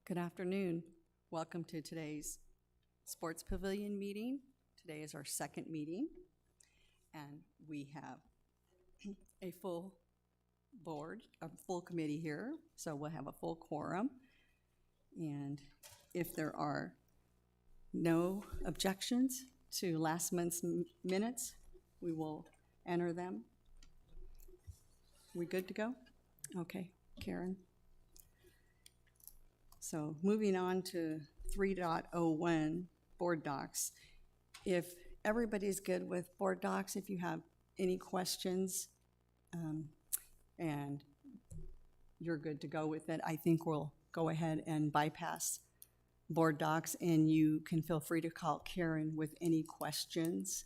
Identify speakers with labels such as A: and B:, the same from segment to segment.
A: Good afternoon. Welcome to today's Sports Pavilion meeting. Today is our second meeting, and we have a full board, a full committee here, so we'll have a full quorum. And if there are no objections to last month's minutes, we will enter them. We good to go? Okay, Karen. So moving on to 3.01, board docs. If everybody's good with board docs, if you have any questions and you're good to go with it, I think we'll go ahead and bypass board docs, and you can feel free to call Karen with any questions.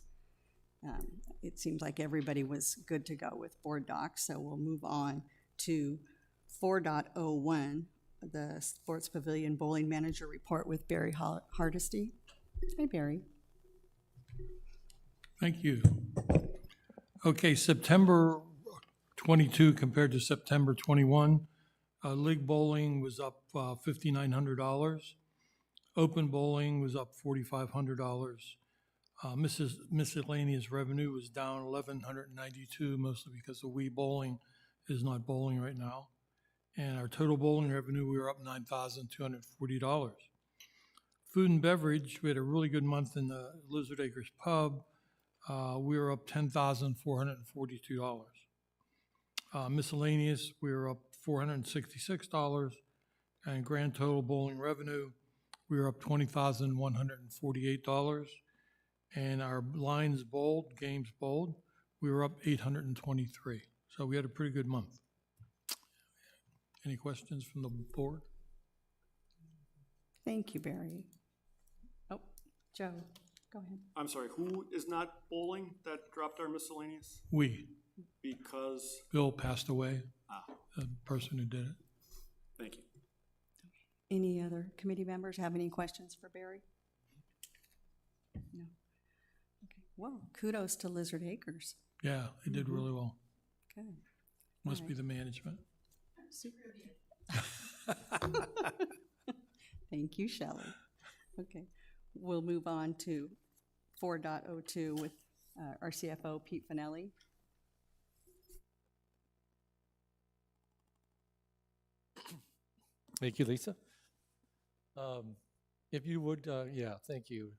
A: It seems like everybody was good to go with board docs, so we'll move on to 4.01, the Sports Pavilion Bowling Manager Report with Barry Hardesty. Hi, Barry.
B: Thank you. Okay, September 22 compared to September 21. League bowling was up $5,900. Open bowling was up $4,500. Miscellaneous revenue was down $1,192, mostly because the Wii bowling is not bowling right now. And our total bowling revenue, we were up $9,240. Food and beverage, we had a really good month in the Lizard Acres Pub. We were up $10,442. Miscellaneous, we were up $466. And grand total bowling revenue, we were up $20,148. And our lines bowled, games bowled, we were up 823. So we had a pretty good month. Any questions from the board?
A: Thank you, Barry. Oh, Joe, go ahead.
C: I'm sorry, who is not bowling that dropped our miscellaneous? Because?
B: Bill passed away, the person who did it.
C: Thank you.
A: Any other committee members have any questions for Barry? No. Okay. Well, kudos to Lizard Acres.
B: Yeah, they did really well.
A: Good.
B: Must be the management.
A: Super. Thank you, Shelley. Okay, we'll move on to 4.02 with our CFO, Pete Finelli.
D: Thank you, Lisa. If you would, thank you.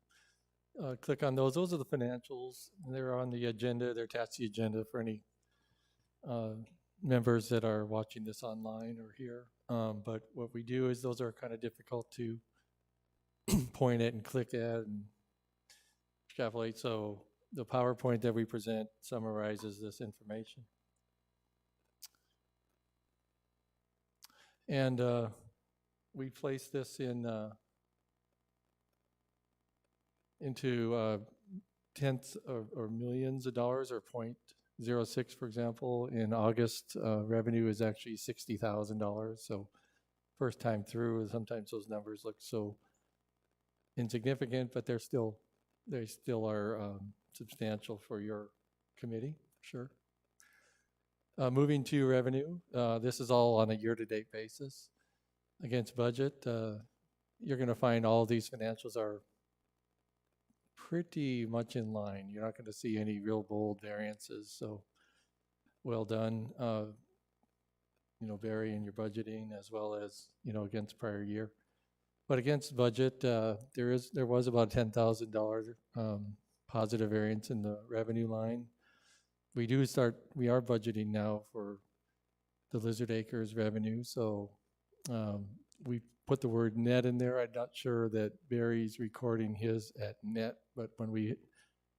D: Click on those. Those are the financials. They're on the agenda. They're attached to the agenda for any members that are watching this online or here. But what we do is those are kind of difficult to point at and click at and extrapolate. So the PowerPoint that we present summarizes this information. And we place this into tenths or millions of dollars, or 0.06, for example. In August, revenue is actually $60,000. So first time through, sometimes those numbers look so insignificant, but they still are substantial for your committee, sure. Moving to revenue, this is all on a year-to-date basis. Against budget, you're going to find all these financials are pretty much in line. You're not going to see any real bold variances, so well done, Barry, in your budgeting, as well as, against prior year. But against budget, there was about $10,000 positive variance in the revenue line. We are budgeting now for the Lizard Acres revenue, so we put the word net in there. I'm not sure that Barry's recording his at net, but when we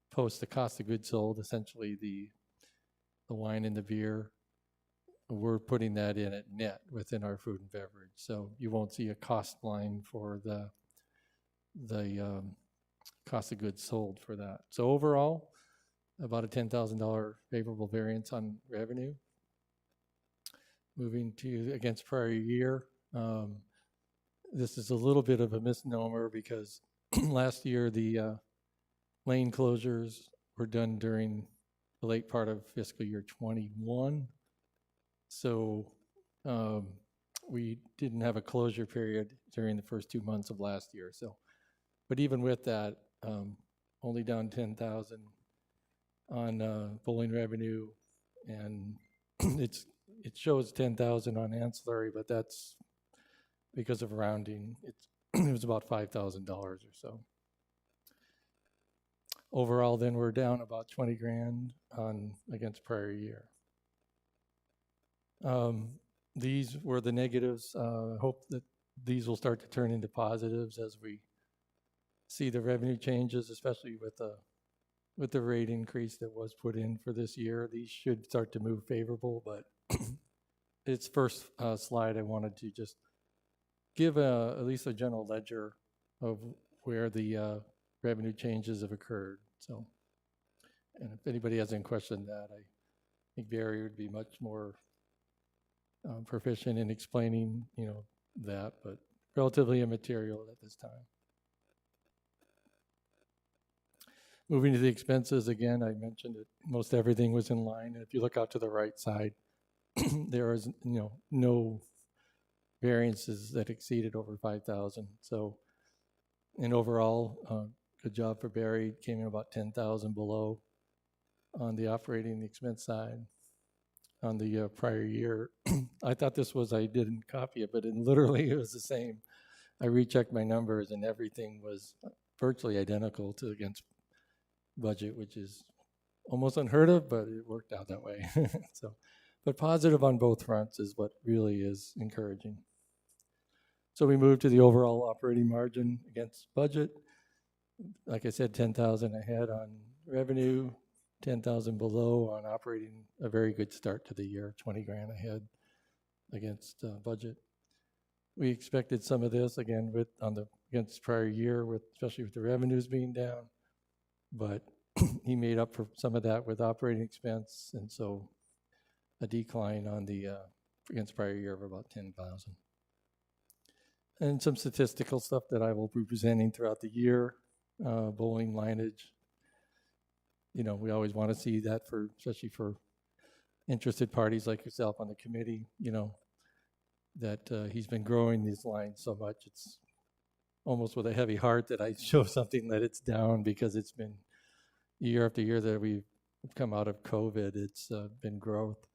D: post the cost of goods sold, essentially the wine and the beer, we're putting that in at net within our food and beverage. So you won't see a cost line for the cost of goods sold for that. So overall, about a $10,000 favorable variance on revenue. Moving to against prior year, this is a little bit of a misnomer because last year the lane closures were done during the late part of fiscal year 21. So we didn't have a closure period during the first 2 months of last year. So, but even with that, only down 10,000 on bowling revenue, and it shows 10,000 on ancillary, but that's because of rounding. It was about $5,000 or so. Overall, then we're down about 20 grand on against prior year. These were the negatives. Hope that these will start to turn into positives as we see the revenue changes, especially with the rate increase that was put in for this year. These should start to move favorable, but its first slide, I wanted to just give at least a general ledger of where the revenue changes have occurred. So, and if anybody has any question on that, I think Barry would be much more proficient in explaining, that, but relatively immaterial at this time. Moving to the expenses, again, I mentioned that most everything was in line. And if you look out to the right side, there is, no variances that exceeded over 5,000. So, and overall, good job for Barry. Came in about 10,000 below on the operating expense side. On the prior year, I thought this was, I didn't copy it, but it literally was the same. I rechecked my numbers and everything was virtually identical to against budget, which is almost unheard of, but it worked out that way. So, but positive on both fronts is what really is encouraging. So we moved to the overall operating margin against budget. Like I said, 10,000 ahead on revenue, 10,000 below on operating. A very good start to the year, 20 grand ahead against budget. We expected some of this again against prior year, especially with the revenues being down, but he made up for some of that with operating expense, and so a decline on the against prior year of about 10,000. And some statistical stuff that I will be presenting throughout the year. Bowling lineage. We always want to see that especially for interested parties like yourself on the committee, that he's been growing these lines so much. It's almost with a heavy heart that I show something that it's down, because it's been year after year that we've come out of COVID. It's been growth,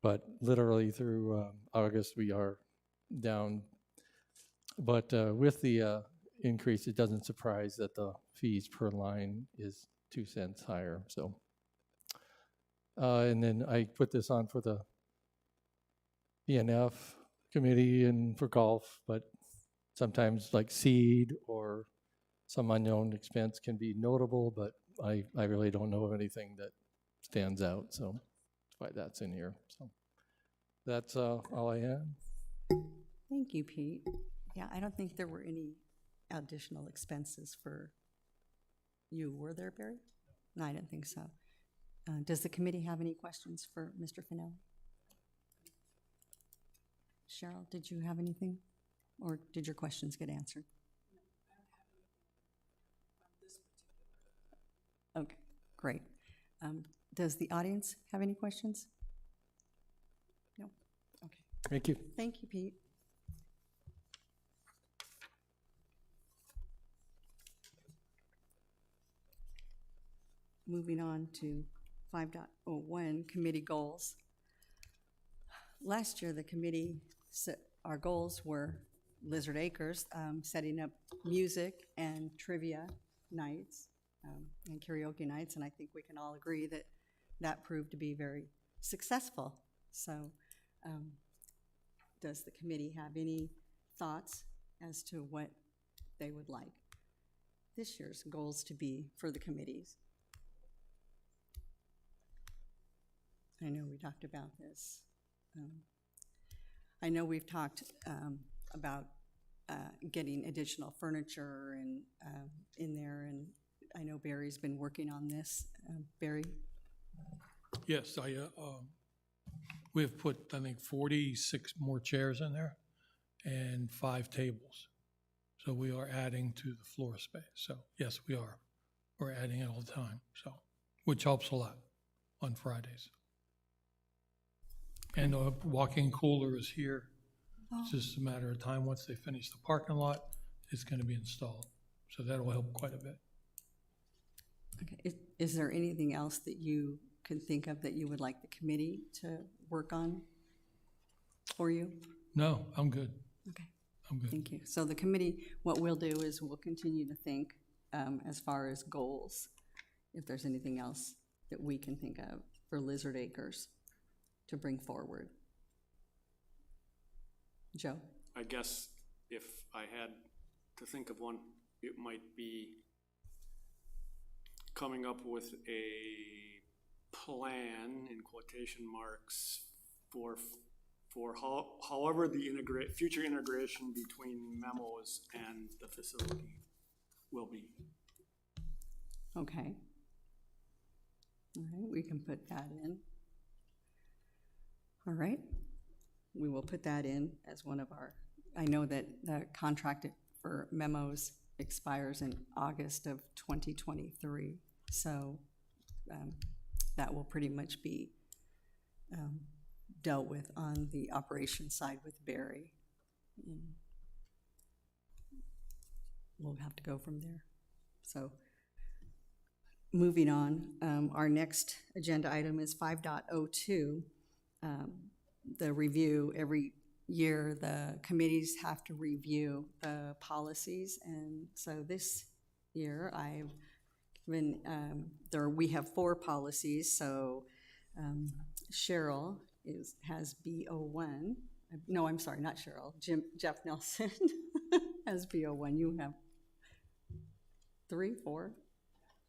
D: but literally through August we are down. But with the increase, it doesn't surprise that the fees per line is 2 cents higher. So, and then I put this on for the ENF committee and for golf, but sometimes like seed or some unknown expense can be notable, but I really don't know of anything that stands out. So that's why that's in here. So that's all I have.
A: Thank you, Pete. Yeah, I don't think there were any additional expenses for you. Were there, Barry? No, I didn't think so. Does the committee have any questions for Mr. Finelli? Cheryl, did you have anything? Or did your questions get answered? Okay, great. Does the audience have any questions? No? Okay.
D: Thank you.
A: Thank you, Pete. Moving on to 5.01, committee goals. Last year, the committee set, our goals were Lizard Acres, setting up music and trivia nights and karaoke nights, and I think we can all agree that that proved to be very successful. So does the committee have any thoughts as to what they would like this year's goals to be for the committees? I know we talked about this. I know we've talked about getting additional furniture and in there, and I know Barry's been working on this. Barry?
B: Yes, we have put, I think, 46 more chairs in there and 5 tables. So we are adding to the floor space. So yes, we are. We're adding it all the time, so, which helps a lot on Fridays. And a walk-in cooler is here It's just a matter of time. Once they finish the parking lot, it's going to be installed. So that'll help quite a bit.
A: Okay, is there anything else that you can think of that you would like the committee to work on for you?
B: No, I'm good.
A: Okay,
B: I'm good.
A: thank you. So the committee, what we'll do is we'll continue to think as far as goals, if there's anything else that we can think of for Lizard Acres to bring forward. Joe?
C: I guess if I had to think of one, it might be coming up with a plan, in quotation marks, for however the future integration between memos and the facility will be.
A: Okay. All right, we can put that in. All right, we will put that in as one of our, I know that the contract for memos expires in August of 2023, so that will pretty much be dealt with on the operations side with Barry. We'll have to go from there. So moving on, our next agenda item is 5.02. The review. Every year the committees have to review the policies, and so this year I've been, we have 4 policies, so Cheryl has B01. No, I'm sorry, not Cheryl. Jeff Nelson has B01. You have 3, 4?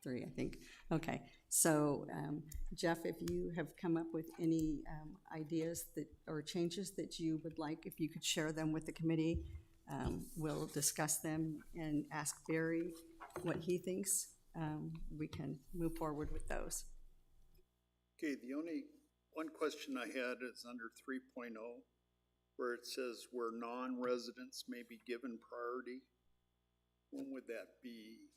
A: 3, I think. Okay, so Jeff, if you have come up with any ideas that or changes that you would like, if you could share them with the committee, we'll discuss them and ask Barry what he thinks. We can move forward with those.
E: Okay, the only one question I had is under 3.0, where it says where non-residents may be given priority. When would that be?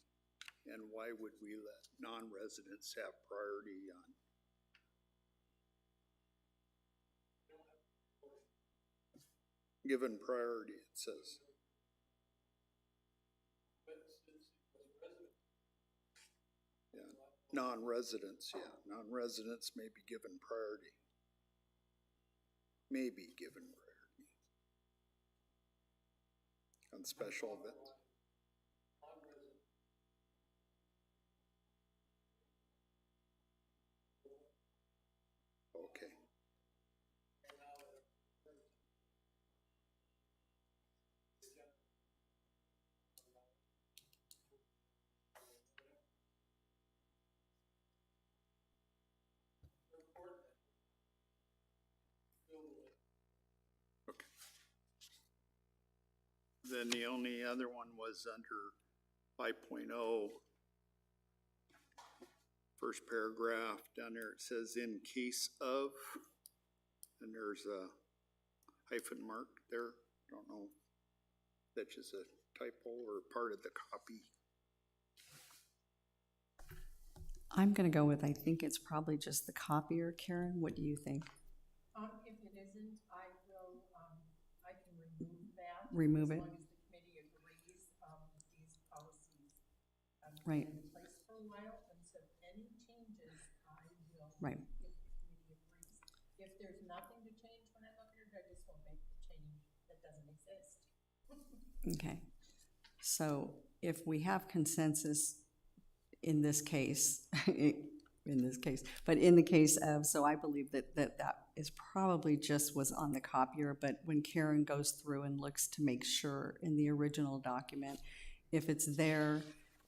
E: And why would we let non-residents have priority on? Given priority, it says. Yeah, non-residents, yeah. Non-residents may be given priority. May be given priority. On special events. Okay. Okay. Then the only other one was under 5.0. First paragraph down there, it says in case of, and there's a hyphen mark there. I don't know if that's just a typo or part of the copy.
A: I'm going to go with, I think it's probably just the copier. Karen, what do you think?
F: If it isn't, I can remove that.
A: Remove it?
F: As long as the committee agrees, these policies have
A: Right.
F: been in place for a while, and so any changes, I will.
A: Right.
F: If the committee agrees. If there's nothing to change when I look at it, I just will make the change that doesn't exist.
A: Okay. So if we have consensus in this case, but in the case of, so I believe that is probably just was on the copier, but when Karen goes through and looks to make sure in the original document, if it's there,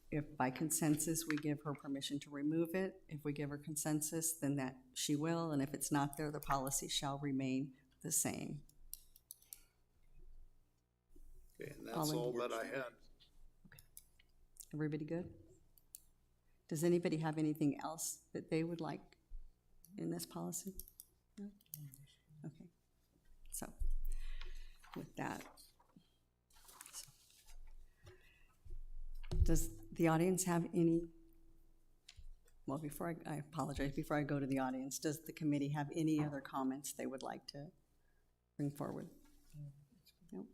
A: if by consensus we give her permission to remove it, if we give her consensus, then that she will, and if it's not there, the policy shall remain the same.
E: Okay, and that's all that I had.
A: Everybody good? Does anybody have anything else that they would like in this policy? No? Okay. So, with that, does the audience have any, well, before I apologize, before I go to the audience, does the committee have any other comments they would like to bring forward? Nope.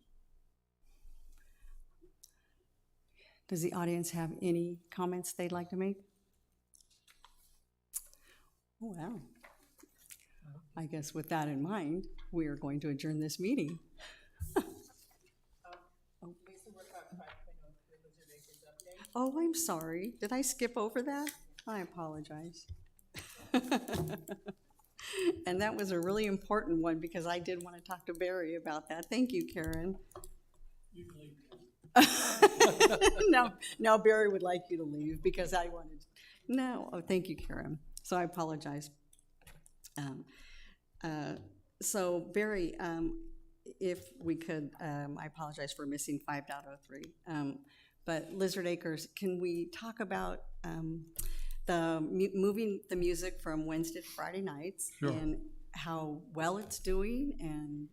A: Does the audience have any comments they'd like to make? Oh, wow. I guess with that in mind, we are going to adjourn this meeting.
F: Lisa, we're talking about 5.03 Lizard Acres update.
A: Oh, I'm sorry. Did I skip over that? I apologize. And that was a really important one because I did want to talk to Barry about that. Thank you, Karen. Now Barry would like you to leave because I wanted, no, oh, thank you, Karen. So I apologize. So Barry, if we could, I apologize for missing 5.03. But Lizard Acres, can we talk about moving the music from Wednesday to Friday nights?
B: Sure.
A: And how well it's doing and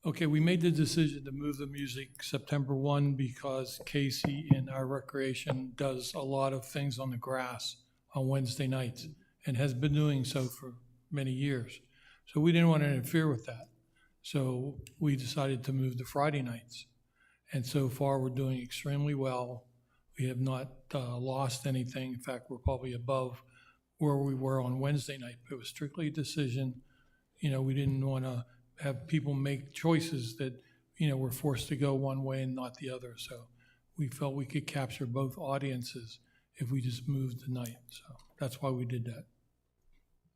B: Okay, we made the decision to move the music September 1 because Casey in our recreation does a lot of things on the grass on Wednesday nights and has been doing so for many years. So we didn't want to interfere with that. So we decided to move to Friday nights. And so far, we're doing extremely well. We have not lost anything. In fact, we're probably above where we were on Wednesday night. It was strictly a decision. You know, we didn't want to have people make choices that, you know, were forced to go one way and not the other. So we felt we could capture both audiences if we just moved the night. So that's why we did that.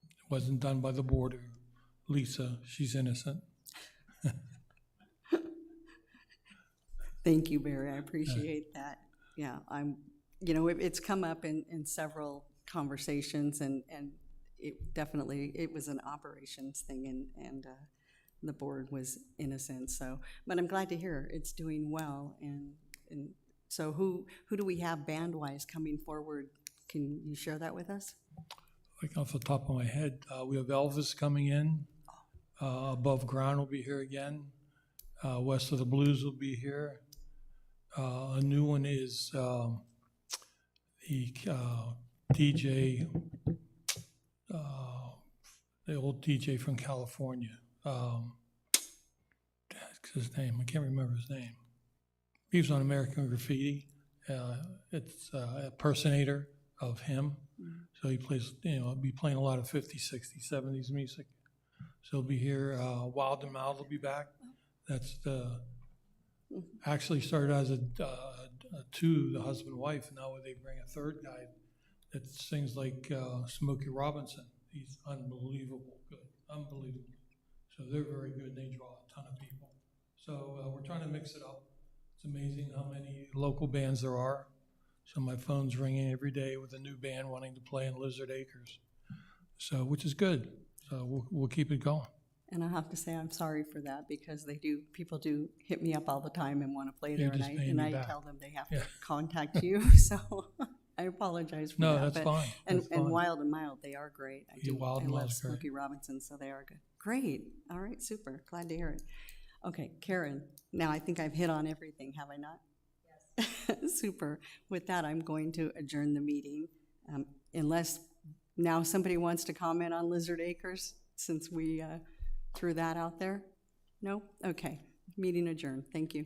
B: It wasn't done by the board or Lisa. She's innocent.
A: thank you, Barry. I appreciate that. Yeah, you know, it's come up in several conversations and it definitely, it was an operations thing and the board was innocent. So, but I'm glad to hear it's doing well. And so who do we have band-wise coming forward? Can you share that with us?
B: Like off the top of my head, we have Elvis coming in. Above Ground will be here again. West of the Blues will be here. A new one is the DJ, the old DJ from California. That's his name. I can't remember his name. He was on American Graffiti. It's an impersonator of him. So he plays, you know, I'll be playing a lot of 50s, 60s, 70s music. So he'll be here. Wild and Mild will be back. That's actually started as a two, the husband and wife. Now they bring a third guy that sings like Smokey Robinson. He's unbelievable good, unbelievable. So they're very good. They draw a ton of people. So we're trying to mix it up. It's amazing how many local bands there are. So my phone's ringing every day with a new band wanting to play in Lizard Acres. So, which is good. So we'll keep it going.
A: And I have to say, I'm sorry for that because people do hit me up all the time and want to play there,
B: They're just paying me back.
A: tell them they have
B: Yeah.
A: to contact you. So I apologize for that.
B: No, that's fine.
A: And
B: That's fine.
A: Wild and Mild, they are great.
B: Yeah, Wild and
A: I love
B: Mild's great.
A: Smokey Robinson, so they are good. Great. All right, super. Glad to hear it. Okay, Karen. Now I think I've hit on everything, have I not? Yes. Super. With that, I'm going to adjourn the meeting, unless now somebody wants to comment on Lizard Acres since we threw that out there. No? Okay. Meeting adjourned. Thank you.